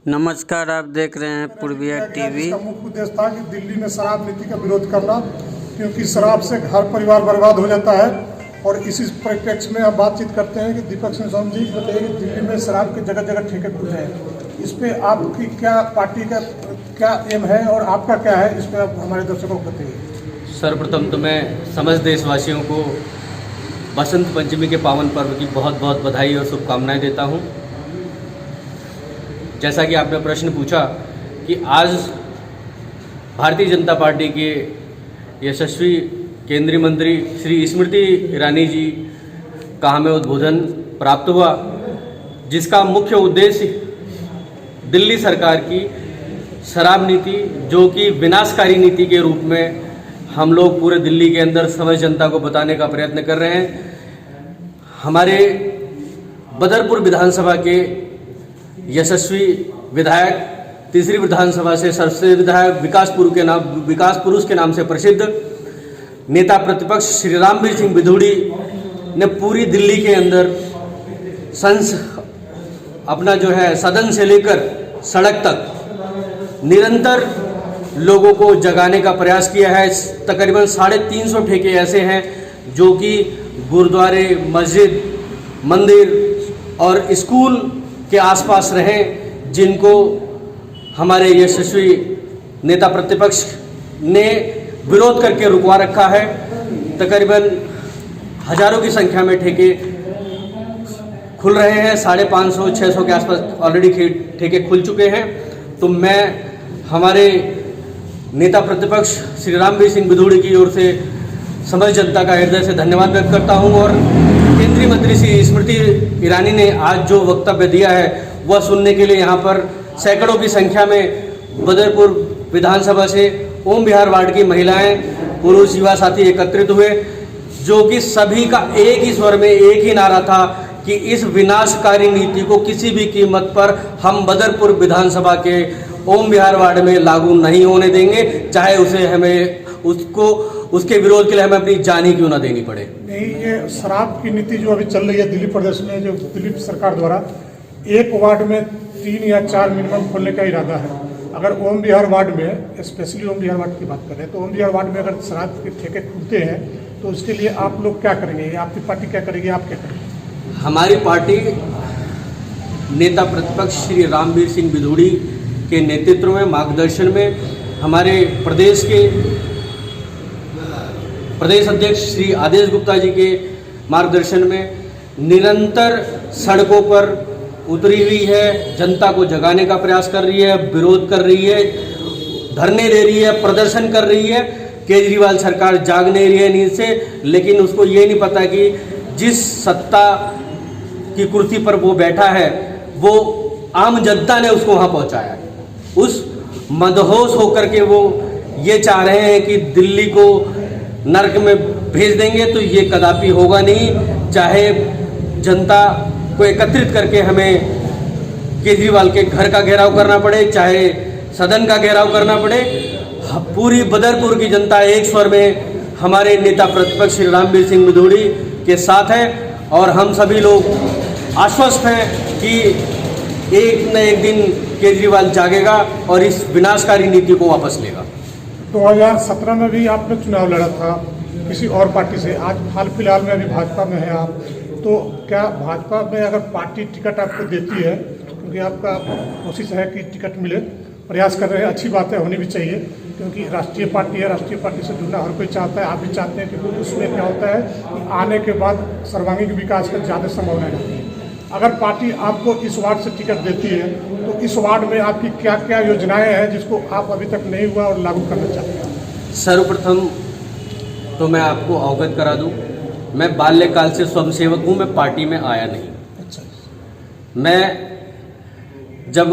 नमस्कार, आप देख रहे हैं पूर्विया टीवी। इसका मुख्य उद्देश्य था कि दिल्ली में शराब नीति का विरोध करना, क्योंकि शराब से घर परिवार बर्बाद हो जाता है। और इसी परिप्रेक्ष्य में हम बातचीत करते हैं कि दीपक सिंह सोम जी बताइए कि दिल्ली में शराब के जगह जगह ठेके खुले हैं, इस पे आपकी क्या, पार्टी का क्या एम है और आपका क्या है, इस पे आप हमारे दर्शकों को बताइए। सर्वप्रथम तो मैं समस्त देशवासियों को बसंत पंचमी के पावन पर्व की बहुत बहुत बधाई और शुभकामनाएं देता हूं। जैसा कि आपने प्रश्न पूछा कि आज भारतीय जनता पार्टी के यशस्वी केंद्रीय मंत्री श्री स्मृति ईरानी जी का हमें उद्बोधन प्राप्त हुआ, जिसका मुख्य उद्देश्य दिल्ली सरकार की शराब नीति, जो कि विनाशकारी नीति के रूप में हम लोग पूरे दिल्ली के अंदर समस्त जनता को बताने का प्रयत्न कर रहे हैं। हमारे बदरपुर विधानसभा के यशस्वी विधायक, तीसरी विधानसभा से सर्वश्रेष्ठ विधायक, विकास पुरुष के नाम से प्रसिद्ध नेता प्रतिपक्ष श्री रामवीर सिंह बिधूड़ी ने पूरी दिल्ली के अंदर अपना जो है सदन से लेकर सड़क तक निरंतर लोगों को जगाने का प्रयास किया है। तकरीबन 350 ठेके ऐसे हैं जो कि गुरुद्वारे, मस्जिद, मंदिर और स्कूल के आसपास रहें, जिनको हमारे यशस्वी नेता प्रतिपक्ष ने विरोध करके रुकवा रखा है। तकरीबन हजारों की संख्या में ठेके खुल रहे हैं, 550-600 के आसपास ऑलरेडी ठेके खुल चुके हैं। तो मैं हमारे नेता प्रतिपक्ष श्री रामवीर सिंह बिधूड़ी की ओर से समस्त जनता का हृदय से धन्यवाद व्यक्त करता हूं। और केंद्रीय मंत्री श्री स्मृति ईरानी ने आज जो वक्तव्य दिया है वह सुनने के लिए यहाँ पर सैकड़ों की संख्या में बदरपुर विधानसभा से ओम विहार वार्ड की महिलाएं, पुरुष, युवा साथी एकत्रित हुए, जो कि सभी का एक ही स्वर में एक ही नारा था कि इस विनाशकारी नीति को किसी भी कीमत पर हम बदरपुर विधानसभा के ओम विहार वार्ड में लागू नहीं होने देंगे, चाहे उसके विरोध के लिए हमें अपनी जान ही क्यों ना देनी पड़े। नहीं, ये शराब की नीति जो अभी चल रही है दिल्ली प्रदेश में, जो दिल्ली सरकार द्वारा एक वार्ड में 3 या 4 मिनिमम खोलने का इरादा है। अगर ओम विहार वार्ड में, स्पेशली ओम विहार वार्ड की बात करें तो ओम विहार वार्ड में अगर शराब के ठेके खुलते हैं तो उसके लिए आप लोग क्या करेंगे, आपकी पार्टी क्या करेगी, आप क्या करेंगे? हमारी पार्टी नेता प्रतिपक्ष श्री रामवीर सिंह बिधूड़ी के नेतृत्व में, मार्गदर्शन में, हमारे प्रदेश के प्रदेश अध्यक्ष श्री आदेश गुप्ता जी के मार्गदर्शन में निरंतर सड़कों पर उतरी हुई है, जनता को जगाने का प्रयास कर रही है, विरोध कर रही है, धरने दे रही है, प्रदर्शन कर रही है। केजरीवाल सरकार जाग नहीं रही है नींद से, लेकिन उसको ये नहीं पता कि जिस सत्ता की कुर्सी पर वो बैठा है वो आम जनता ने उसको वहाँ पहुँचाया है। उस मदहोश होकर के वो ये चाह रहे हैं कि दिल्ली को नर्क में भेज देंगे, तो ये कदापि होगा नहीं। चाहे जनता को एकत्रित करके हमें केजरीवाल के घर का घेराव करना पड़े, चाहे सदन का घेराव करना पड़े, पूरी बदरपुर की जनता एक स्वर में हमारे नेता प्रतिपक्ष श्री रामवीर सिंह बिधूड़ी के साथ है। और हम सभी लोग आश्वस्त हैं कि एक न एक दिन केजरीवाल जागेगा और इस विनाशकारी नीति को वापस लेगा। 2017 में भी आपने चुनाव लड़ा था किसी और पार्टी से, आज हाल फिलहाल में अभी भाजपा में है आप, तो क्या भाजपा में अगर पार्टी टिकट आपको देती है, क्योंकि आपका कोशिश है कि टिकट मिले, प्रयास कर रहे हैं, अच्छी बात है, होनी भी चाहिए, क्योंकि राष्ट्रीय पार्टी है, राष्ट्रीय पार्टी से जुड़ना हर कोई चाहता है, आप भी चाहते हैं, क्योंकि उसमें क्या होता है कि आने के बाद सर्वांगीण विकास का ज़्यादा संभावना रहती है। अगर पार्टी आपको इस वार्ड से टिकट देती है तो इस वार्ड में आपकी क्या क्या योजनाएं हैं जिसको आप अभी तक नहीं हुआ और लागू करना चाहते हैं? सर्वप्रथम तो मैं आपको अवगत करा दूं, मैं बाल्यकाल से स्वयंसेवक हूं, मैं पार्टी में आया नहीं। अच्छा। मैं जब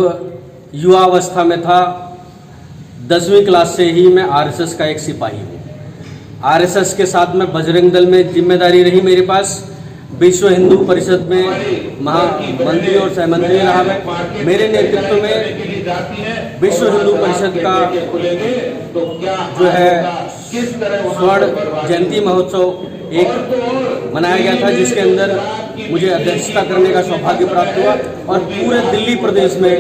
युवावस्था में था, 10वीं क्लास से ही मैं आरएसएस का एक सिपाही हूँ। आरएसएस के साथ में बजरंग दल में जिम्मेदारी रही मेरे पास, विश्व हिंदू परिषद में महामंत्री और सहमंत्री रहा मैं। मेरे नेतृत्व में विश्व हिंदू परिषद का जो है स्वर्ण जयंती महोत्सव एक मनाया गया था, जिसके अंदर मुझे अध्यक्षता करने का सौभाग्य प्राप्त हुआ और पूरे दिल्ली प्रदेश में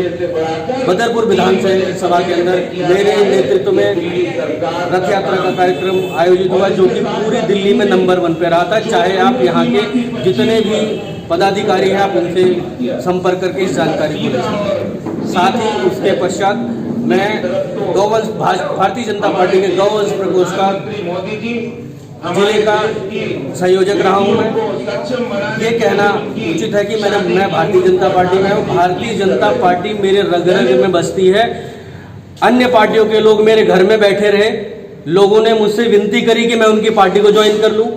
बदरपुर विधानसभा के अंदर मेरे नेतृत्व में रथ यात्रा का कार्यक्रम आयोजित हुआ, जो कि पूरी दिल्ली में नंबर 1 पे रहा था। चाहे आप यहाँ के जितने भी पदाधिकारी हैं, आप उनसे संपर्क करके इस जानकारी को ले सकते हैं। साथ ही उसके पश्चात मैं गौवंश भारतीय जनता पार्टी के गौवंश प्रकोष्ठ का जिले का संयोजक रहा हूँ। मैं ये कहना उचित है कि मैं भारतीय जनता पार्टी में हूँ। भारतीय जनता पार्टी मेरे रग रग में बसती है। अन्य पार्टियों के लोग मेरे घर में बैठे रहे, लोगों ने मुझसे विनती करी कि मैं उनकी पार्टी को ज्वाइन कर लूँ।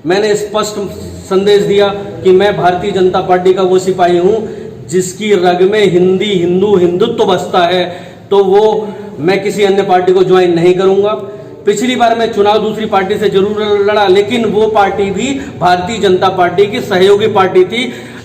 मैंने स्पष्ट संदेश दिया कि मैं भारतीय जनता पार्टी का वो सिपाही हूँ जिसकी रग में हिंदुत्व बसता है, तो वो मैं किसी अन्य पार्टी को ज्वाइन नहीं करूँगा। पिछली बार मैं चुनाव दूसरी पार्टी से जरूर लड़ा, लेकिन वो पार्टी भी भारतीय जनता पार्टी की सहयोगी पार्टी थी,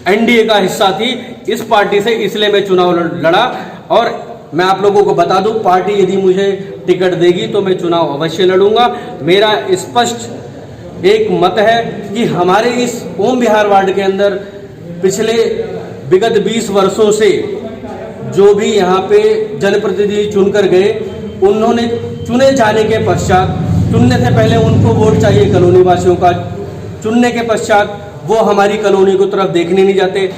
एनडीए का हिस्सा थी। इस पार्टी से इसलिए मैं चुनाव लड़ा और मैं आप लोगों को बता दूं, पार्टी यदि मुझे टिकट देगी तो मैं चुनाव अवश्य लड़ूंगा। मेरा स्पष्ट एक मत है कि हमारे इस ओम विहार वार्ड के अंदर पिछले विगत 20 वर्षों से जो भी यहाँ पे जनप्रतिनिधि चुनकर गए, उन्होंने चुने जाने के पश्चात, चुनने से पहले उनको वोट चाहिए कॉलोनी वासियों का, चुनने के पश्चात वो हमारी कॉलोनी को तरफ देखने नहीं जाते।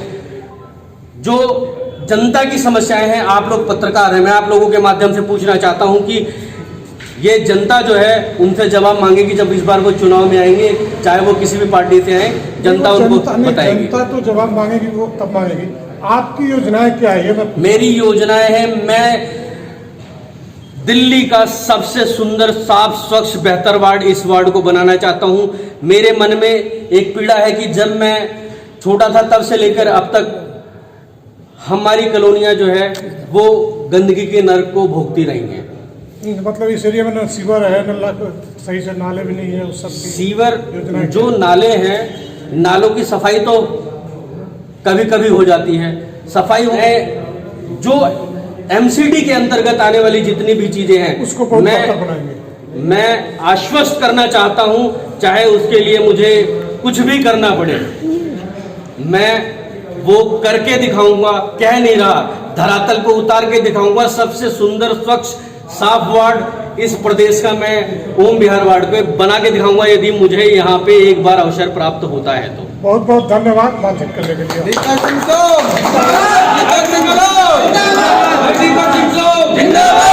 जो जनता की समस्याएं हैं, आप लोग पत्रकार हैं, मैं आप लोगों के माध्यम से पूछना चाहता हूं कि ये जनता जो है उनसे जवाब मांगेगी जब इस बार वो चुनाव में आएंगे, चाहे वो किसी भी पार्टी से आए, जनता उनको बताएगी। जनता तो जवाब मांगेगी, वो तब मांगेगी। आपकी योजनाएं क्या है? मेरी योजनाएं हैं, मैं दिल्ली का सबसे सुंदर, साफ, स्वच्छ, बेहतर वार्ड इस वार्ड को बनाना चाहता हूं। मेरे मन में एक पीड़ा है कि जब मैं छोटा था तब से लेकर अब तक हमारी कॉलोनियां जो है वो गंदगी के नर्क को भोगती रही हैं। मतलब इस एरिया में न सीवर है, न सही से नाले भी नहीं है, उस सब सीवर जो नाले हैं, नालों की सफाई तो कभी कभी हो जाती है। सफाई है जो एमसीडी के अंतर्गत आने वाली जितनी भी चीजें हैं उसको मैं आश्वस्त करना चाहता हूं, चाहे उसके लिए मुझे कुछ भी करना पड़े, मैं वो करके दिखाऊंगा। कह नहीं रहा, धरातल को उतार के दिखाऊंगा। सबसे सुंदर, स्वच्छ, साफ वार्ड इस प्रदेश का मैं ओम विहार वार्ड पे बना के दिखाऊंगा, यदि मुझे यहाँ पे एक बार अवसर प्राप्त होता है तो। बहुत बहुत धन्यवाद बातचीत करने के लिए। जिंदाबाद।